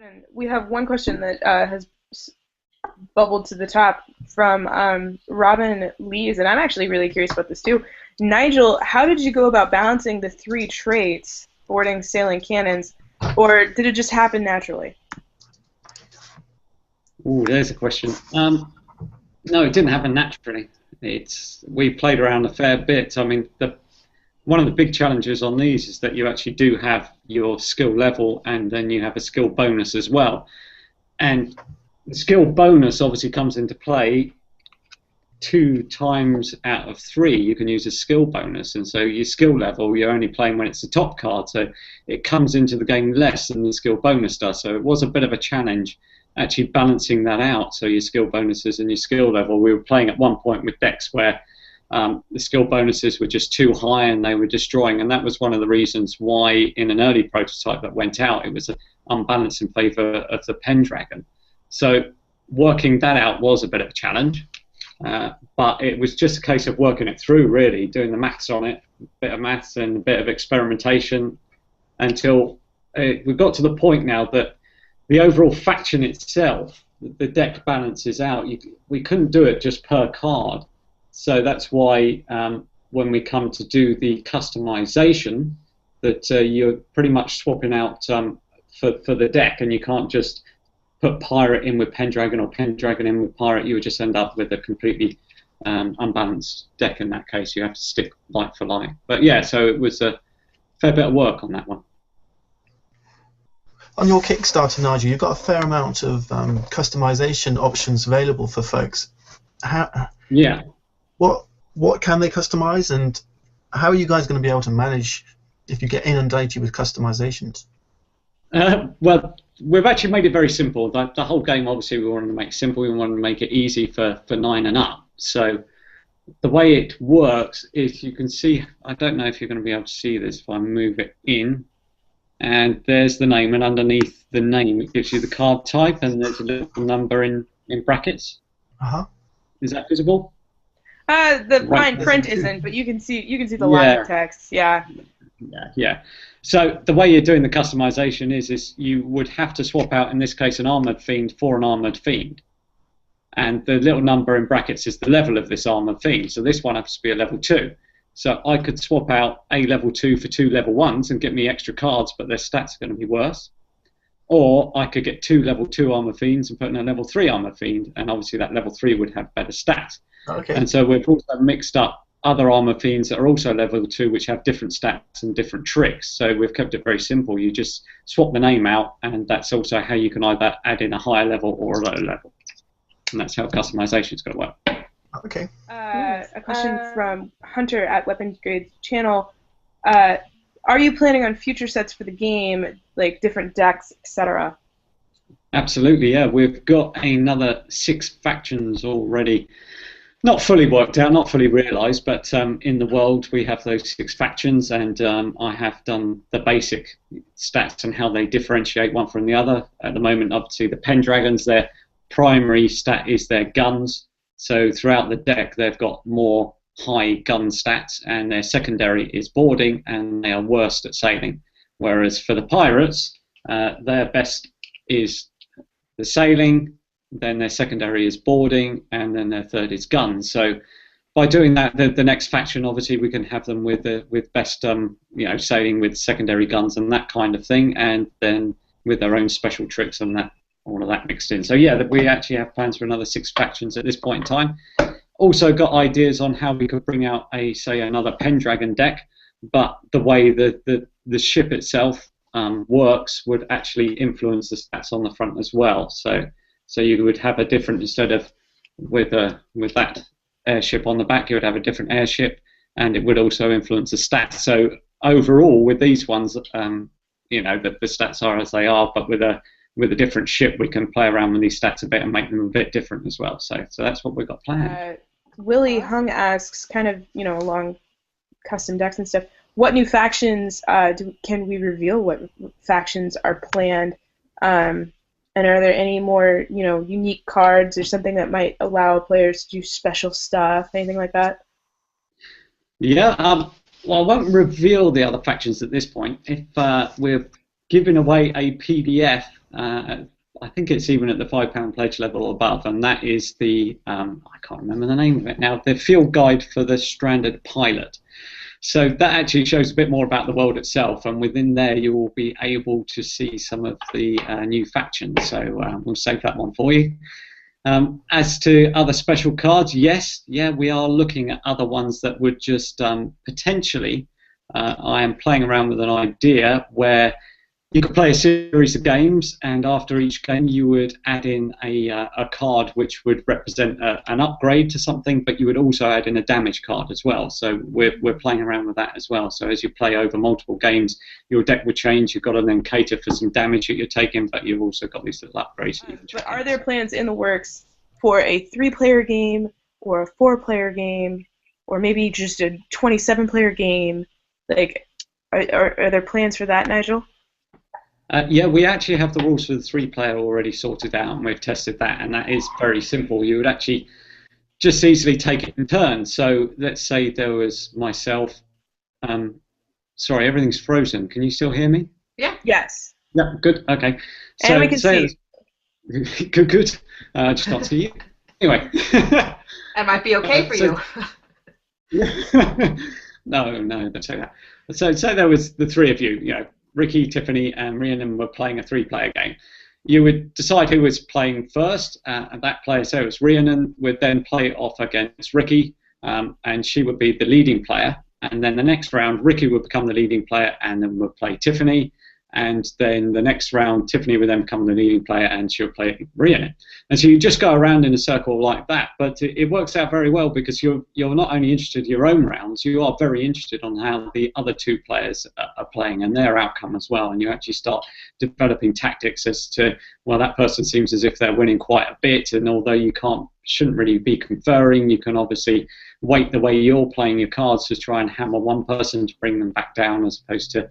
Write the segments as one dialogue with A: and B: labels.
A: And we have one question that has bubbled to the top from Robin Lees, and I'm actually really curious about this too. Nigel, how did you go about balancing the three traits, boarding, sailing, cannons, or did it just happen naturally?
B: Oh, there's a question. No, it didn't happen naturally. We played around a fair bit. I mean, one of the big challenges on these is that you actually do have your skill level, and then you have a skill bonus as well. And the skill bonus obviously comes into play 2 times out of 3. You can use a skill bonus, and so your skill level you're only playing when it's the top card, so it comes into the game less than the skill bonus does. So it was a bit of a challenge actually balancing that out. So your skill bonuses and your skill level. We were playing at one point with decks where the skill bonuses were just too high and they were destroying, and that was one of the reasons why in an early prototype that went out it was unbalanced in favour of the Pendragon. So working that out was a bit of a challenge, but it was just a case of working it through, really, doing the maths on it, a bit of maths and a bit of experimentation, until we got to the point now that the overall faction itself, the deck balances out. We couldn't do it just per card. So that's why when we come to do the customization, that you're pretty much swapping out for the deck, and you can't just put Pirate in with Pendragon or Pendragon in with Pirate. You would just end up with a completely unbalanced deck in that case. You have to stick like for like. But yeah, so it was a fair bit of work on that one.
C: On your Kickstarter, Nigel, you've got a fair amount of customization options available for folks.
B: Yeah.
C: What can they customize, and how are you guys going to be able to manage if you get inundated with customizations?
B: Well, we've actually made it very simple. The whole game, obviously, we wanted to make simple. We wanted to make it easy for 9 and up. So the way it works is you can see, I don't know if you're going to be able to see this if I move it in, and there's the name, and underneath the name it gives you the card type, and there's a little number in brackets.
C: Uh-huh.
B: Is that visible?
A: The fine print isn't, but you can see the line of text. Yeah.
B: Yeah. So the way you're doing the customization is you would have to swap out, in this case, an armored fiend for an armored fiend, and the little number in brackets is the level of this armored fiend. So this one has to be a level 2. So I could swap out a level 2 for 2 level 1s and get me extra cards, but their stats are going to be worse. Or I could get 2 level 2 armor fiends and put in a level 3 armor fiend, and obviously that level 3 would have better stats.
C: Okay.
B: And so we've also mixed up other armor fiends that are also level 2, which have different stats and different tricks. So we've kept it very simple. You just swap the name out, and that's also how you can either add in a higher level or a lower level. And that's how customization is going to work.
C: Okay.
A: A question from Hunter at Weapons Grades channel. Are you planning on future sets for the game, like different decks, etc.?
B: Absolutely, yeah. We've got another 6 factions already. Not fully worked out, not fully realised, but in the world we have those 6 factions, and I have done the basic stats and how they differentiate one from the other. At the moment, obviously, the Pendragons, their primary stat is their guns. So throughout the deck, they've got more high gun stats, and their secondary is boarding, and they are worst at sailing. Whereas for the pirates, their best is the sailing, then their secondary is boarding, and then their third is guns. So by doing that, the next faction, obviously, we can have them with best, sailing with secondary guns and that kind of thing, and then with their own special tricks and that, all of that mixed in. So yeah, we actually have plans for another 6 factions at this point in time. Also got ideas on how we could bring out another Pendragon deck, but the way the ship itself works would actually influence the stats on the front as well. So you would have a different, instead of with that airship on the back, you would have a different airship, and it would also influence the stats. So overall, with these ones, the stats are as they are, but with a different ship, we can play around with these stats a bit and make them a bit different as well. So that's what we've got planned.
A: Willie Hung asks, kind of, along custom decks and stuff, what new factions can we reveal? What factions are planned? And are there any more, unique cards or something that might allow players to do special stuff, anything like that?
B: Yeah, well, I won't reveal the other factions at this point. If we're giving away a PDF I think it's even at the £5 pledge level or above, and that is the I can't remember the name of it now. The field guide for the stranded pilot. So that actually shows a bit more about the world itself, and within there you will be able to see some of the new factions. So we'll save that one for you. As to other special cards, yes, we are looking at other ones that would just potentially. I am playing around with an idea where you could play a series of games, and after each game you would add in a card which would represent an upgrade to something, but you would also add in a damage card as well. So we're playing around with that as well. So as you play over multiple games, your deck would change. You've got to then cater for some damage that you're taking, but you've also got these little upgrades. That you can
A: but are there plans in the works for a 3-player game, or a 4-player game, or maybe just a 27-player game? Like, are there plans for that, Nigel?
B: Yeah, we actually have the rules for the 3-player already sorted out, and we've tested that, and that is very simple. You would actually just easily take it in turns. So let's say there was myself. Sorry, everything's frozen. Can you still hear me?
A: Yeah. Yes.
B: Yeah, good. Okay.
A: So, and we can see.
B: Good. Just not see you. Anyway.
D: That might be okay for you.
B: No, don't say that. So there was the three of you, Ricky, Tiffany, and Rhiannon were playing a 3-player game. You would decide who was playing first, and that player, so it was Rhiannon, would then play off against Ricky, and she would be the leading player. And then the next round, Ricky would become the leading player, and then would play Tiffany. And then the next round, Tiffany would then become the leading player, and she'll play Rhiannon. And so you just go around in a circle like that. But it works out very well because you're not only interested in your own rounds, you are very interested on how the other 2 players are playing and their outcome as well. And you actually start developing tactics as to, well, that person seems as if they're winning quite a bit, and although you shouldn't really be conferring, you can obviously weight the way you're playing your cards to try and hammer one person to bring them back down, as opposed to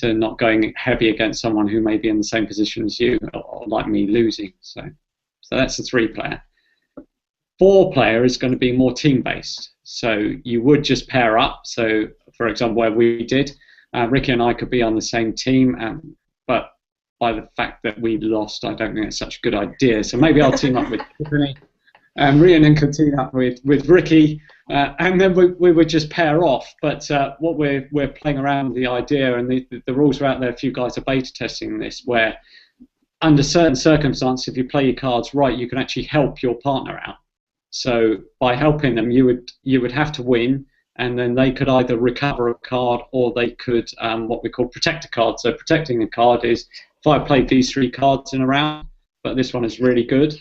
B: not going heavy against someone who may be in the same position as you, or like me, losing. So that's the 3-player. 4-player is going to be more team-based. So you would just pair up. So, for example, where we did, Ricky and I could be on the same team, but by the fact that we lost, I don't think it's such a good idea. So maybe I'll team up with Tiffany, and Rhiannon could team up with Ricky, and then we would just pair off. But what we're playing around with the idea, and the rules are out there. A few guys are beta testing this, where under certain circumstances, if you play your cards right, you can actually help your partner out. So by helping them, you would have to win, and then they could either recover a card, or they could what we call protect a card. So protecting a card is, if I played these 3 cards in a round, but this one is really good,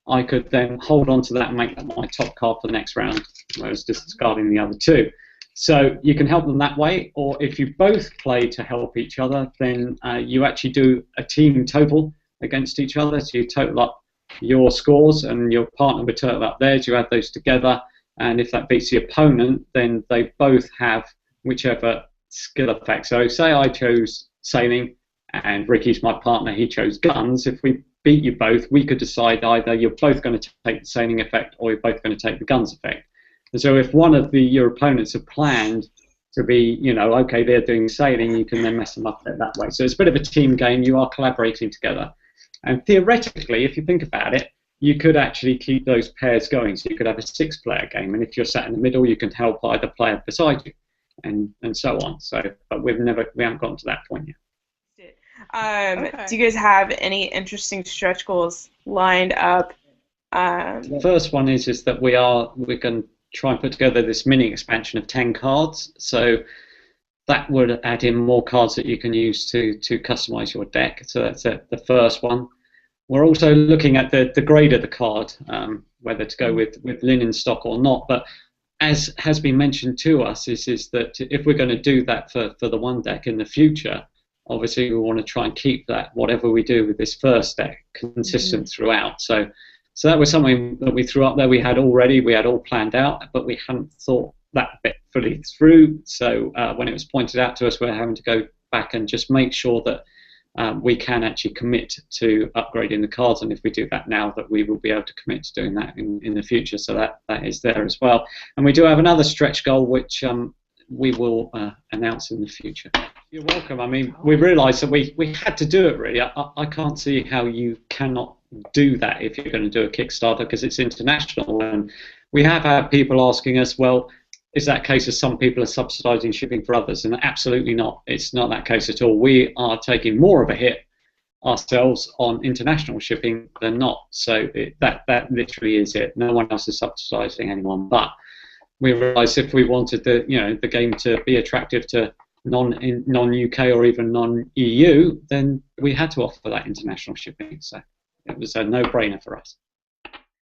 B: I could then hold on to that and make that my top card for the next round, whereas discarding the other 2. So you can help them that way, or if you both play to help each other, then you actually do a team total against each other. So you total up your scores, and your partner would total up theirs. You add those together, and if that beats the opponent, then they both have whichever skill effect. So say I chose sailing, and Ricky's my partner, he chose guns. If we beat you both, we could decide either you're both going to take the sailing effect, or you're both going to take the guns effect. And so if one of your opponents have planned to be, okay, they're doing sailing, you can then mess them up that way. So it's a bit of a team game. You are collaborating together. And theoretically, if you think about it, you could actually keep those pairs going. So you could have a 6-player game, and if you're sat in the middle, you can help either player beside you, and so on. So, but we haven't gotten to that point yet.
A: Okay. Do you guys have any interesting stretch goals lined up?
B: The first one is that we're going to try and put together this mini expansion of 10 cards. So that would add in more cards that you can use to customize your deck. So that's the first one. We're also looking at the grade of the card, whether to go with linen stock or not. But as has been mentioned to us, is that if we're going to do that for the one deck in the future, obviously we want to try and keep that, whatever we do with this first deck, consistent throughout. So that was something that we threw up there. We had all planned out, but we hadn't thought that bit fully through. So when it was pointed out to us, we're having to go back and just make sure that we can actually commit to upgrading the cards, and if we do that now, that we will be able to commit to doing that in the future. So that is there as well. And we do have another stretch goal, which we will announce in the future. You're welcome. I mean, we realised that we had to do it, really. I can't see how you cannot do that if you're going to do a Kickstarter, because it's international. And we have had people asking us, well, is that case of some people are subsidising shipping for others? And absolutely not. It's not that case at all. We are taking more of a hit ourselves on international shipping than not. So that literally is it. No one else is subsidising anyone. But we realised if we wanted the game to be attractive to non-UK or even non-EU, then we had to offer that international shipping. So it was a no-brainer for us.